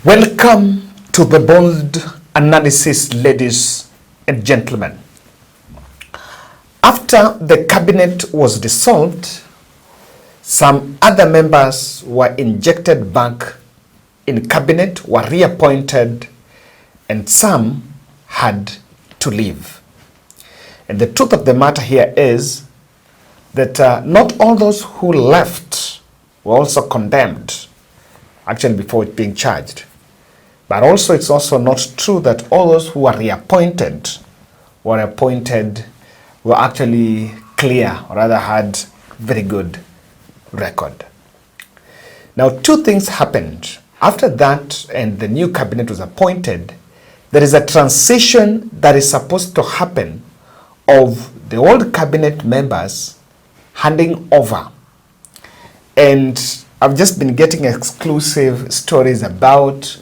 Welcome to the bold analysis, ladies and gentlemen. After the cabinet was dissolved, some other members were injected back in cabinet, were reappointed, and some had to leave. And the truth of the matter here is that not all those who left were also condemned, actually before it being charged. But also it's also not true that all those who were reappointed were actually clear, or rather had very good record. Now, two things happened. After that and the new cabinet was appointed, there is a transition that is supposed to happen of the old cabinet members handing over. And I've just been getting exclusive stories about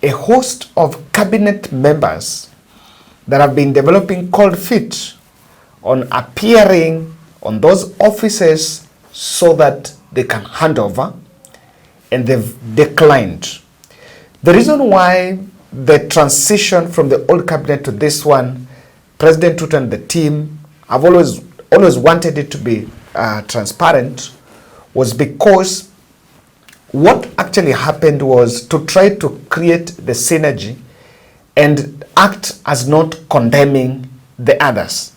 a host of cabinet members that have been developing cold feet on appearing on those offices so that they can hand over, and they've declined. The reason why the transition from the old cabinet to this one, President Ruto and the team have always wanted it to be transparent, was because what actually happened was to try to create the synergy and act as not condemning the others.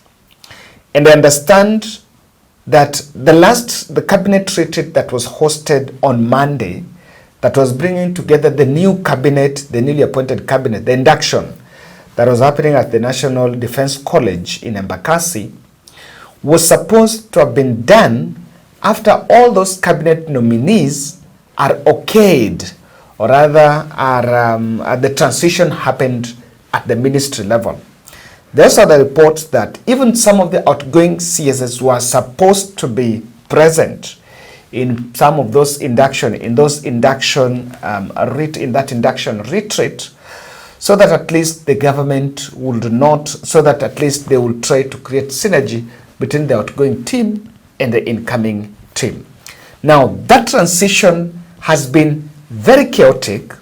And I understand that the cabinet retreat that was hosted on Monday, that was bringing together the new cabinet, the newly appointed cabinet, the induction that was happening at the National Defense College in Embakasi, was supposed to have been done after all those cabinet nominees are okayed, or rather the transition happened at the ministry level. There's other reports that even some of the outgoing CSs were supposed to be present in some of those induction retreat, so that at least the government would not, so that at least they will try to create synergy between the outgoing team and the incoming team. Now, that transition has been very chaotic,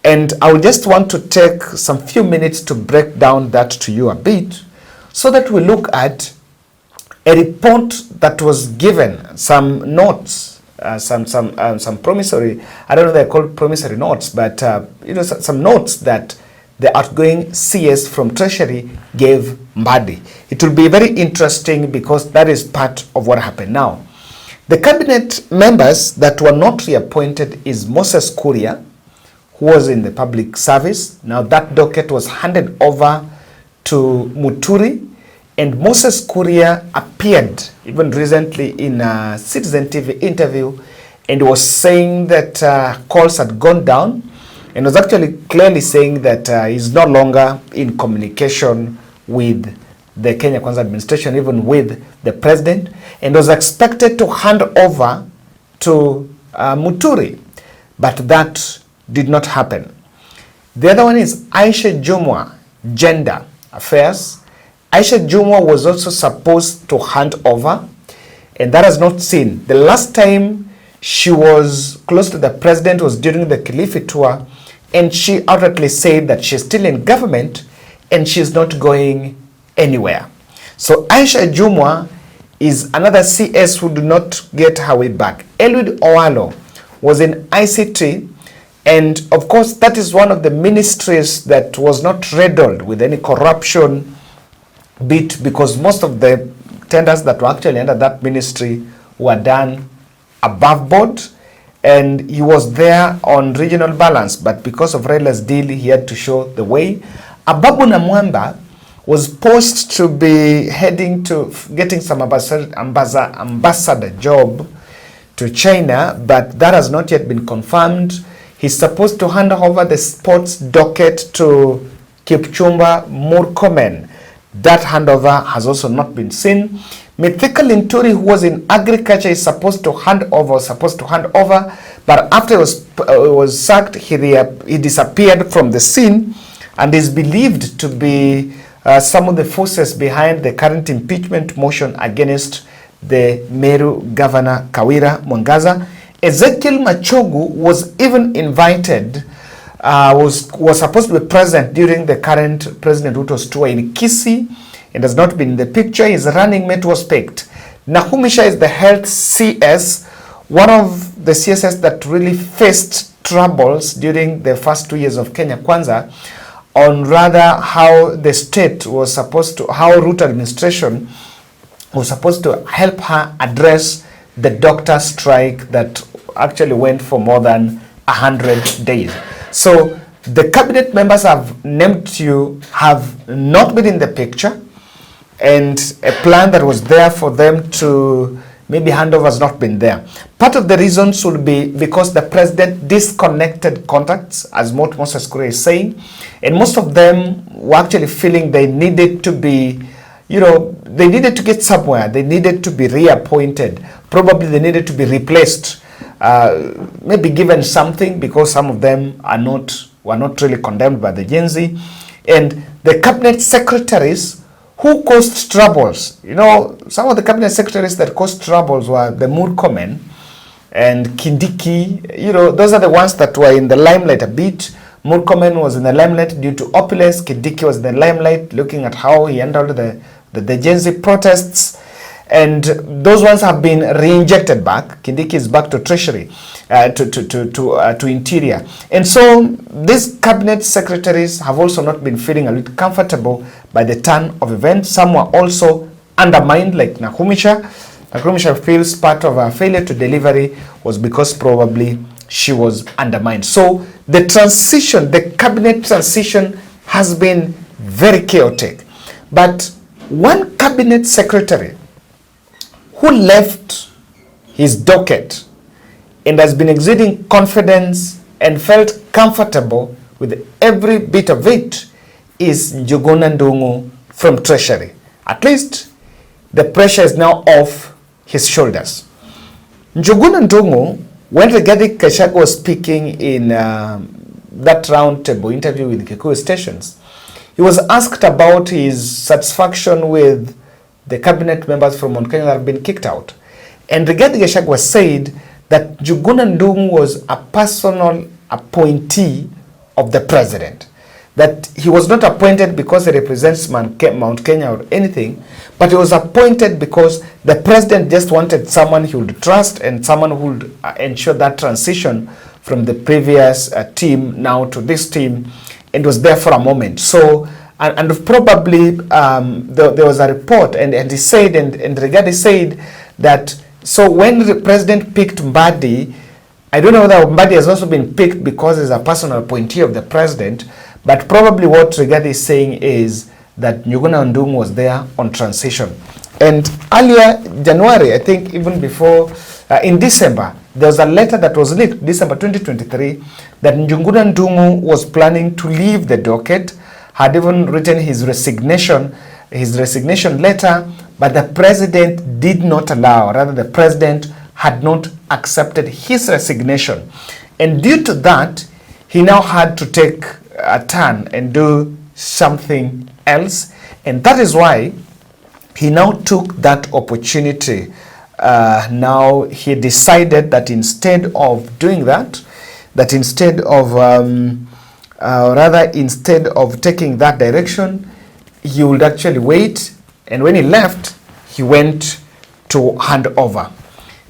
and I would just want to take some few minutes to break down that to you a bit, so that we look at a report that was given, some notes, some promissory, I don't know if they're called promissory notes, but some notes that the outgoing CS from Treasury gave Mbadi. It will be very interesting because that is part of what happened. Now, the cabinet members that were not reappointed is Moses Kuria, who was in the public service. Now that docket was handed over to Muturi, and Moses Kuria appeared even recently in a Citizen TV interview and was saying that calls had gone down, and was actually clearly saying that he's no longer in communication with the Kenya Kwanza administration, even with the president, and was expected to hand over to Muturi, but that did not happen. The other one is Aisha Jumwa, gender affairs. Aisha Jumwa was also supposed to hand over, and that has not seen. The last time she was close to the president was during the Kilifi tour, and she outwardly said that she's still in government and she's not going anywhere. So Aisha Jumwa is another CS who do not get her way back. Eliud Owalo was in ICT, and of course that is one of the ministries that was not riddled with any corruption bit, because most of the tenders that were actually under that ministry were done above board, and he was there on regional balance, but because of Raila's deal he had to show the way. Ababu Namwamba was supposed to be heading to getting some ambassador job to China, but that has not yet been confirmed. He's supposed to hand over the sports docket to Kipchumba Murkomen. That handover has also not been seen. Mithika Linturi, who was in agriculture, is supposed to hand over, but after he was sacked, he disappeared from the scene, and is believed to be some of the forces behind the current impeachment motion against the Meru Governor Kawira Mwangaza. Ezekiel Machogu was even invited was supposed to be present during the current President Ruto's tour in Kisii and has not been in the picture. His running mate was picked. Nakhumicha is the health CS, one of the CSS that really faced troubles during the first 2 years of Kenya Kwanza, on rather how the state was supposed to, how Ruto administration was supposed to help her address the doctor strike that actually went for more than 100 days. So the cabinet members have named you have not been in the picture, and a plan that was there for them to maybe handover has not been there. Part of the reasons would be because the president disconnected contacts, as Moses Kuria is saying, and most of them were actually feeling they needed to be, they needed to get somewhere. They needed to be reappointed. Probably they needed to be replaced. Maybe given something, because some of them were not really condemned by the Gen Z. And the cabinet secretaries who caused troubles, some of the cabinet secretaries that caused troubles were the Murkomen and Kindiki. Those are the ones that were in the limelight a bit. Murkomen was in the limelight due to opulence. Kindiki was in the limelight looking at how he handled the Gen Z protests. And those ones have been re-injected back. Kindiki is back to Treasury, to Interior. And so these cabinet secretaries have also not been feeling a little comfortable by the turn of events. Some were also undermined, like Nakhumicha. Nakhumicha feels part of her failure to delivery was because probably she was undermined. So the transition, the cabinet transition has been very chaotic. But one cabinet secretary who left his docket and has been exuding confidence and felt comfortable with every bit of it is Ndun'gu from Treasury. At least the pressure is now off his shoulders. Ndun'gu, when Rigathi Gachagua was speaking in that roundtable interview with Kikuyu stations, he was asked about his satisfaction with the cabinet members from Mount Kenya that have been kicked out. And Rigathi Gachagua said that Ndun'gu was a personal appointee of the president. That he was not appointed because he represents Mount Kenya or anything, but he was appointed because the president just wanted someone he would trust and someone who would ensure that transition from the previous team now to this team, and was there for a moment. So, and probably there was a report, and he said, and Rigathi said that, so when the president picked Mbadi, I don't know whether Mbadi has also been picked because he's a personal appointee of the president, but probably what Rigathi is saying is that Ndun'gu was there on transition. And earlier, January, I think even before, in December, there was a letter that was leaked, December 2023, that Ndun'gu was planning to leave the docket, had even written his resignation letter, but the president did not allow, rather the president had not accepted his resignation. And due to that, he now had to take a turn and do something else. And that is why he now took that opportunity. Now he decided that instead of doing that, instead of taking that direction, he would actually wait. And when he left, he went to hand over.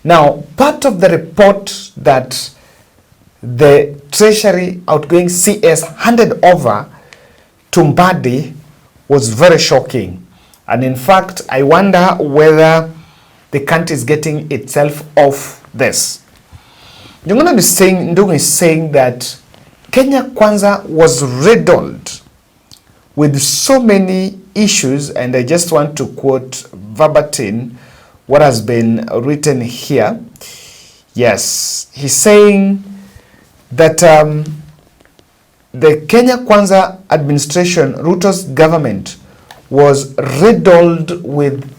Now, part of the report that the Treasury outgoing CS handed over to Mbadi was very shocking. And in fact, I wonder whether the country is getting itself off this. Ndun'gu is saying that Kenya Kwanza was riddled with so many issues, and I just want to quote verbatim what has been written here. Yes, he's saying that the Kenya Kwanza administration, Ruto's government, was riddled with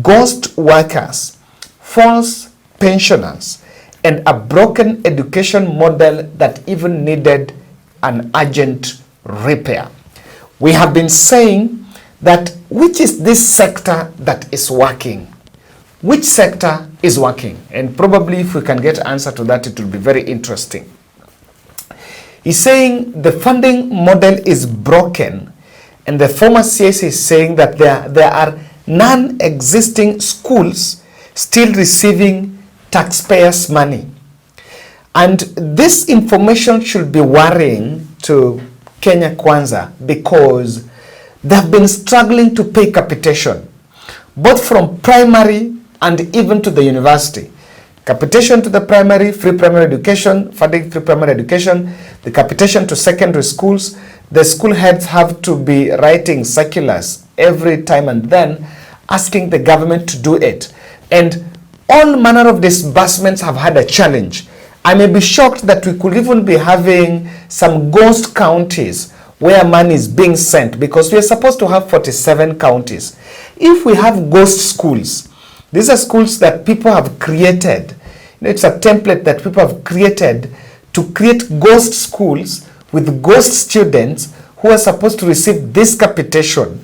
ghost workers, false pensioners, and a broken education model that even needed an urgent repair. We have been saying that which is this sector that is working? Which sector is working? And probably if we can get an answer to that, it will be very interesting. He's saying the funding model is broken, and the former CS is saying that there are non-existing schools still receiving taxpayers' money. And this information should be worrying to Kenya Kwanza, because they've been struggling to pay capitation, both from primary and even to the university. Capitation to the primary, free primary education, funding free primary education, the capitation to secondary schools. The school heads have to be writing circulars every time and then asking the government to do it. And all manner of disbursements have had a challenge. I may be shocked that we could even be having some ghost counties where money is being sent, because we are supposed to have 47 counties. If we have ghost schools, these are schools that people have created. It's a template that people have created to create ghost schools with ghost students who are supposed to receive this capitation.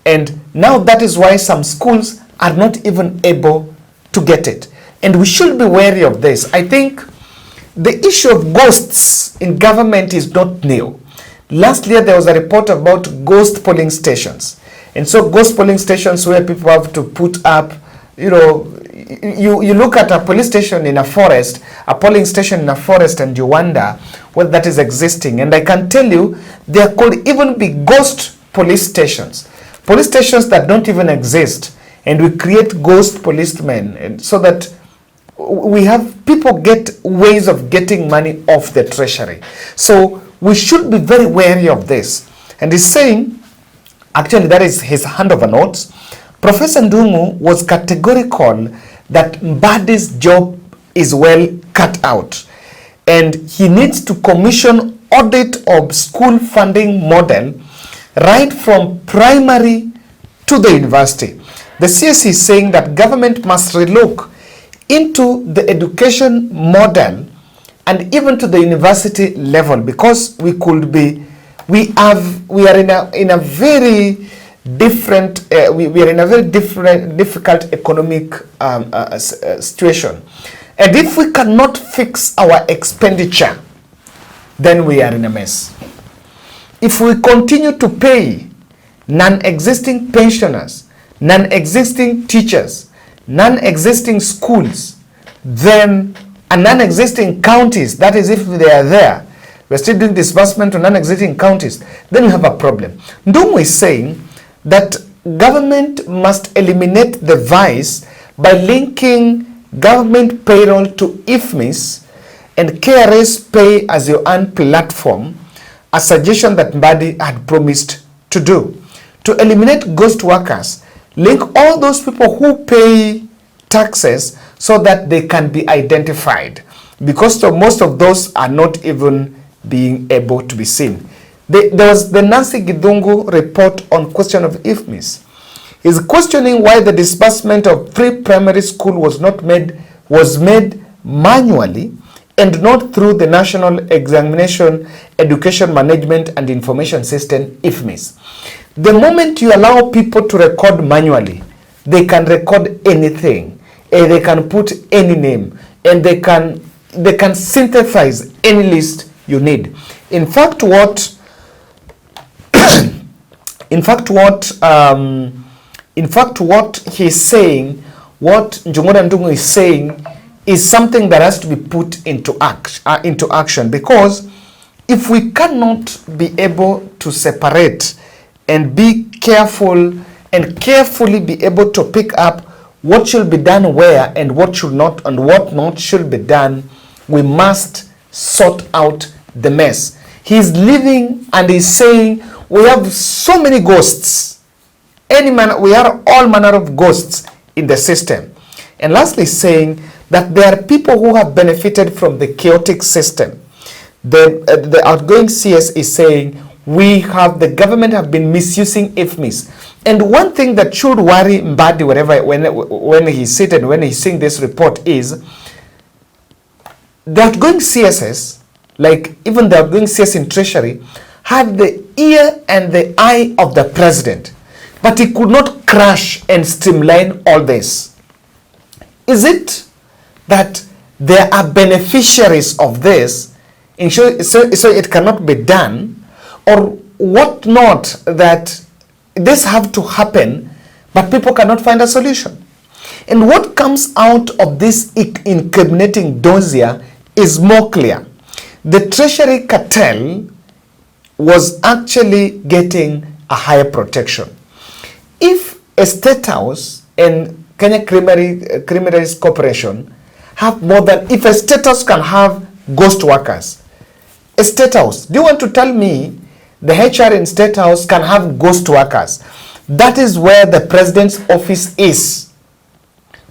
And now that is why some schools are not even able to get it. And we should be wary of this. I think the issue of ghosts in government is not new. Last year there was a report about ghost polling stations. And so ghost polling stations where people have to put up, you look at a police station in a forest, a polling station in a forest, and you wonder whether that is existing. And I can tell you, there could even be ghost police stations that don't even exist. And we create ghost policemen, and so that we have people get ways of getting money off the treasury. So we should be very wary of this. And he's saying, actually that is his handover notes, Professor Ndun'gu was categorical that Mbadi's job is well cut out, and he needs to commission audit of school funding model right from primary to the university. The CS is saying that government must relook into the education model and even to the university level, because we are in a very different difficult economic situation. And if we cannot fix our expenditure, then we are in a mess. If we continue to pay non-existing pensioners, non-existing teachers, non-existing schools, then and non-existing counties, that is if they are there, we're still doing disbursement to non-existing counties, then we have a problem. Ndun'gu is saying that government must eliminate the vice by linking government payroll to IFMIS and KRA's pay as you earn platform, a suggestion that Mbadi had promised to do. To eliminate ghost workers, link all those people who pay taxes so that they can be identified, because most of those are not even being able to be seen. There was the Nancy Githungu report on question of IFMIS. He's questioning why the disbursement of pre-primary school was made manually and not through the National Examination Education Management and Information System, IFMIS. The moment you allow people to record manually, they can record anything, and they can put any name, and they can synthesize any list you need. In fact, what he's saying, what Ndun'gu is saying, is something that has to be put into action, because if we cannot be able to separate and be careful and carefully be able to pick up what should be done where and what should not, and what not should be done, we must sort out the mess. He's living and he's saying we have so many ghosts. We are all manner of ghosts in the system. And lastly, saying that there are people who have benefited from the chaotic system. The outgoing CS is saying the government have been misusing IFMIS. And one thing that should worry Mbadi when he's sitting, when he's seeing this report, is the outgoing CSS, like even the outgoing CS in Treasury, had the ear and the eye of the president, but he could not crash and streamline all this. Is it that there are beneficiaries of this so it cannot be done, or what not, that this have to happen, but people cannot find a solution. And what comes out of this incriminating dossier is more clear. The Treasury cartel was actually getting a higher protection. If a State House and Kenya Criminals Corporation have more than, if a State House can have ghost workers, a State House, do you want to tell me the HR in State House can have ghost workers? That is where the President's office is.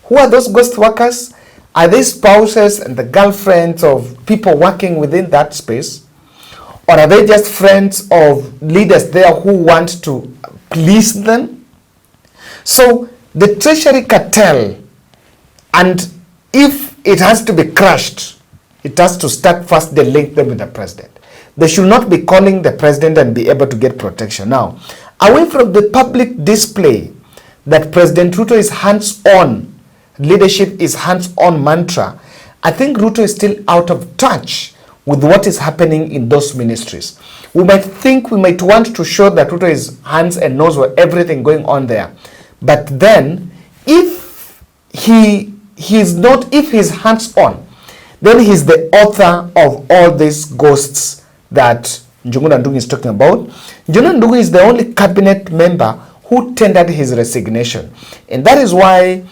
Who are those ghost workers? Are they spouses and the girlfriends of people working within that space? Or are they just friends of leaders there who want to please them? So the Treasury cartel, and if it has to be crushed, it has to start first, they link them with the President. They should not be calling the President and be able to get protection. Now, away from the public display that President Ruto is hands-on, leadership is hands-on mantra, I think Ruto is still out of touch with what is happening in those ministries. We might want to show that Ruto is hands and knows what everything going on there. But then, if he's hands-on, then he's the author of all these ghosts that Ndun'gu is talking about. Ndun'gu is the only cabinet member who tendered his resignation. And that is why,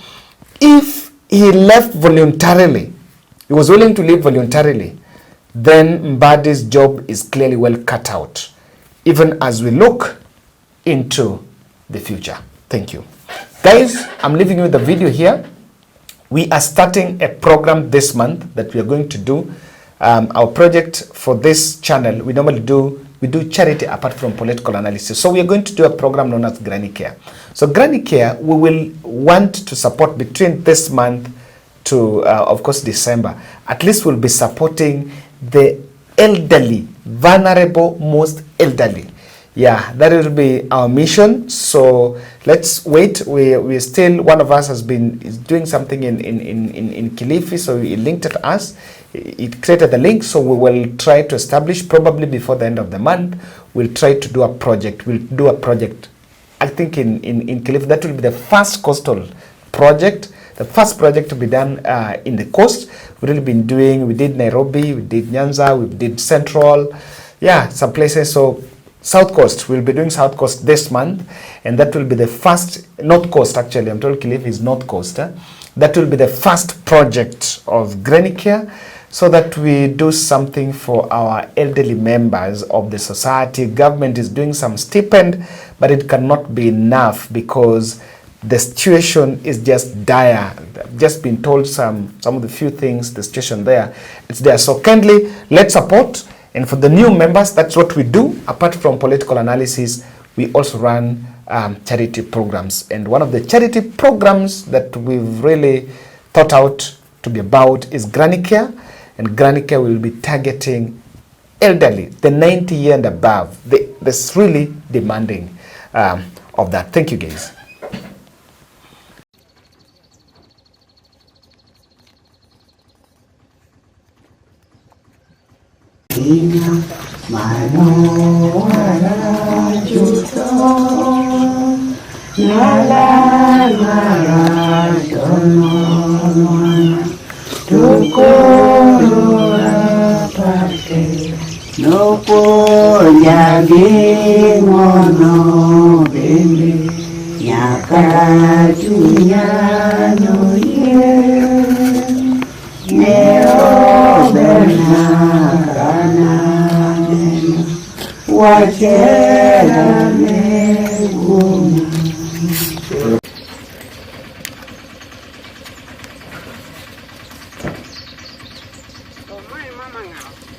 if he left voluntarily, he was willing to leave voluntarily, then Mbadi's job is clearly well cut out, even as we look into the future. Thank you. Guys, I'm leaving you with the video here. We are starting a program this month that we are going to do. Our project for this channel, we do charity apart from political analysis. So we are going to do a program known as Granny Care. So Granny Care, we will want to support between this month to, of course, December. At least we'll be supporting the elderly, vulnerable, most elderly. Yeah, that will be our mission. So let's wait. We still, one of us is doing something in Kilifi, so he linked it us. It created the link, so we will try to establish, probably before the end of the month, we'll try to do a project. We'll do a project, I think in Kilifi. That will be the first coastal project, the first project to be done in the coast. We've really been doing, we did Nairobi, we did Nyanza, we did Central, yeah, some places. So South Coast, we'll be doing South Coast this month, and that will be the first, North Coast actually, I'm told Kilifi is North Coast. That will be the first project of Granny Care, so that we do something for our elderly members of the society. Government is doing some stipend, but it cannot be enough because the situation is just dire. I've just been told some of the few things, the situation there, it's there. So kindly, let's support. And for the new members, that's what we do. Apart from political analysis, we also run charity programs. And one of the charity programs that we've really thought out to be about is Granny Care. And Granny Care will be targeting elderly, the 90 year and above. That's really demanding of that. Thank you, guys. No nyagi mono bende nyaka chunya no ye neo bena kana wachela ne guma.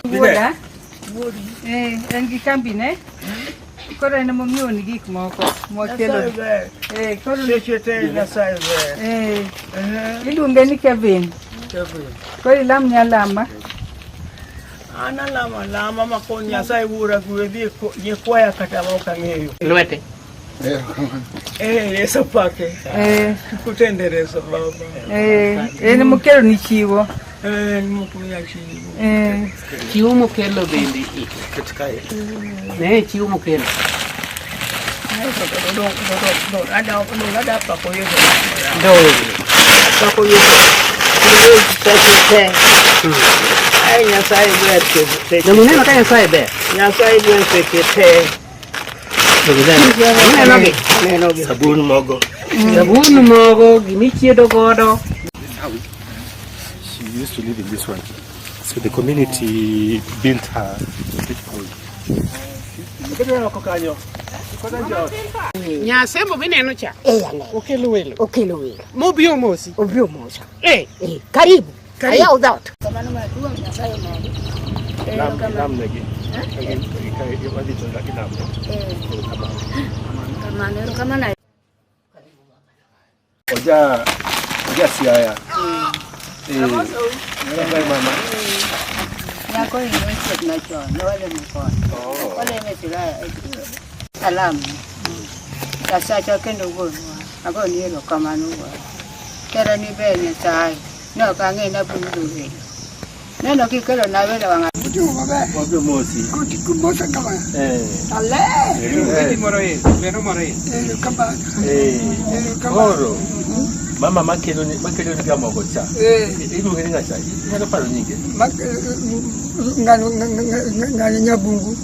Buoda? En gi kambi ne? Koro en momiyo ni gik moko mokelo. Koro Chete na sai ve. Iluonge ni Kevin. Koro ilam ni alama. Ana lama makonya sai wura gwedhi ye kwaya kata moka ng'eyo. Lwete. Eso pake. Kutendereso baba. En mokelo ni chiwo. Mukuya chiwo. Chiwo mokelo bende. Ne chiwo mokelo. Ada pako yeso. Pako yeso. Ai Nyasaye ber ke. Muneno ka Nyasaye ber. Nyasaye ber ke. Neno gi. Sabun mogo, gimichiedo godo. She used to live in this one. So the community built her beautiful. Nyasembo bineno cha. Okelo welo. Mobio mosi. Karibu. Aya udhot. Oja siaya. Mama. Nyako ni na cho, no wale mko. Wale metira salam. Sasa cho kendo go. Ago ni lo kamanu. Kera ni be ni sai. No ka nge na bundu ni. Neno kikelo na wele wanga. Wabio mosi. Kumosa kama. Ale. Lero moroe. Kama. Oro. Mama makelo ni kama gocha. Ibu ngeni ngacha. Ngalo paro nyinge. Ngani nyabungu.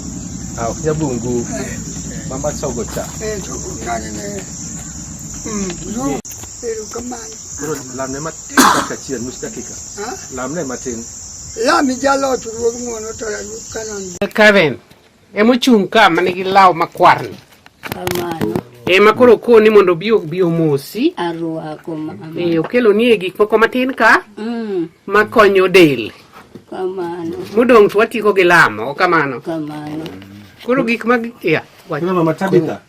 Nyabungu. Mama sogocha. Ngani ne. Kama. Oro lamne matika chien mustakika. Lamne matin. Lami jalo tu ngono to kanon. Karen. Emochung ka manigi law makwarni. Kamano. Makoro koni mondo bio mosi. Arua kuma. Okelo nie gik moko matin ka. Makonyo del. Kamano. Mudong to watiko gi lamo kamano. Kamano. Koro gik mag ya. Mama Tabitha.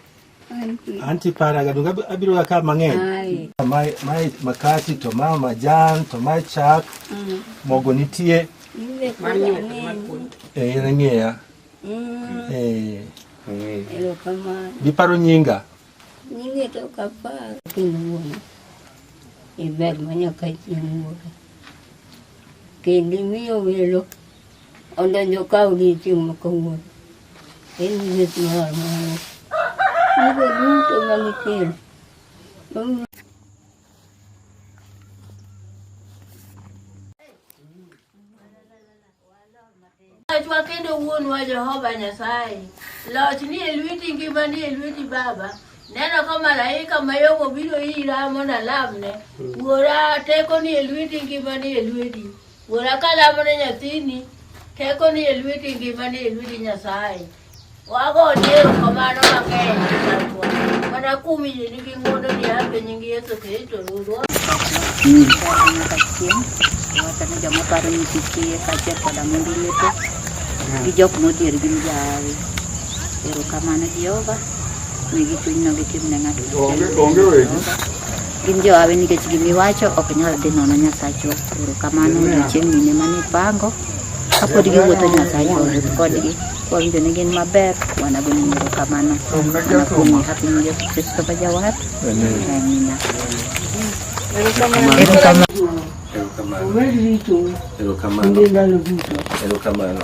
Anti para gadunga abiro ka mang'eny. Mai makati to mama majan to mai chak. Mogo nitie. Ng'eya. Elo kamano. Biparo nyinga. Nyinge to kapar. Kinuono. Ibed manyaka chimuono. Kendi miyo welo. Ondonjo ka odiochieng' makawuono. En wet mano. Nigo duto manikelo. Achwa kendo wuon wa Jehova Nyasaye. Loch ni elwiti ngima ni elwiti baba. Neno ka malaika mayogo biro ira mondo alamne. Wuora teko ni elwiti ngima ni elwiti. Wuora kalamne nyathini. Teko ni elwiti ngima ni elwiti Nyasaye. Wago niero kamano mang'eny. Mana kumi nigi ng'wono ni ambe nying Yesu Kristo Ruto. Watane jama paro ni tikie kache pada mundi leto. Gijok modhier gin jahawi. Ero kamano Jehova. Migi chuny no gitim ne ng'ato. Onge wegi. Gin johawi nikech gimiwacho ok nyal dhi nono Nyasachwa. Ero kamano chieng' mine mani pango. Kapod giwuotho Nyasaye owuoth kodgi. Wawinjo ni gin maber. Wanago ni ero kamano. Anakumu happy ni Yesu Kristo bajawat. Amina. Ero kamano. Umeli tu. Ero kamano. Ndilo duto. Ero kamano.